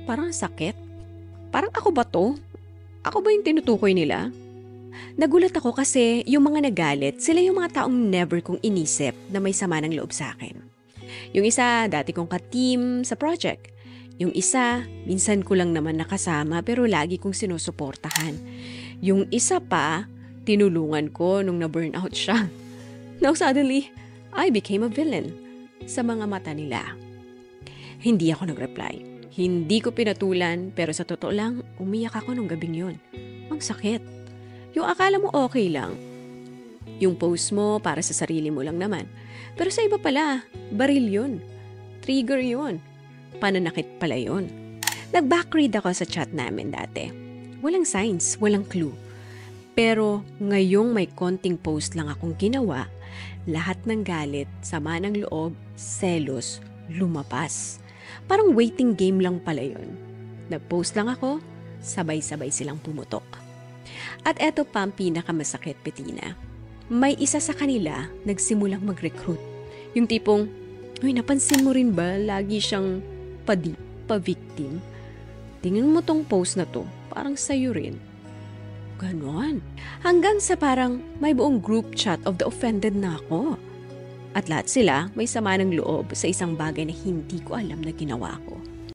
Parang sakit. Parang ako ba to? Ako ba yung tinutukoy nila? Nagulat ako kasi yung mga nagalit, sila yung mga taong never kong inisip na may sama ng loob sa akin. Yung isa, dati kong ka-team sa project. Yung isa, minsan ko lang naman nakasama pero lagi kong sinusuportahan. Yung isa pa, tinulungan ko nung na-burnout siya. Now suddenly, I became a villain sa mga mata nila. Hindi ako nag-reply. Hindi ko pinatulan pero sa totoo lang, umiyak ako nung gabing yun. Ang sakit. Yung akala mo okay lang. Yung post mo para sa sarili mo lang naman. Pero sa iba pala, baril yun. Trigger yun. Pananakit pala yun. Nag-backread ako sa chat namin dati. Walang signs, walang clue. Pero ngayong may konting post lang akong ginawa, lahat ng galit, sama ng loob, selos, lumapas. Parang waiting game lang pala yun. Nag-post lang ako, sabay-sabay silang pumutok. At eto pa ang pinakamasakit, Petina. May isa sa kanila nagsimulang mag-recruit. Yung tipong, uy, napansin mo rin ba lagi siyang pa-victim? Tingnan mo tong post na to, parang sa'yo rin. Ganon. Hanggang sa parang may buong group chat of the offended na ako. At lahat sila may sama ng loob sa isang bagay na hindi ko alam na ginawa ko.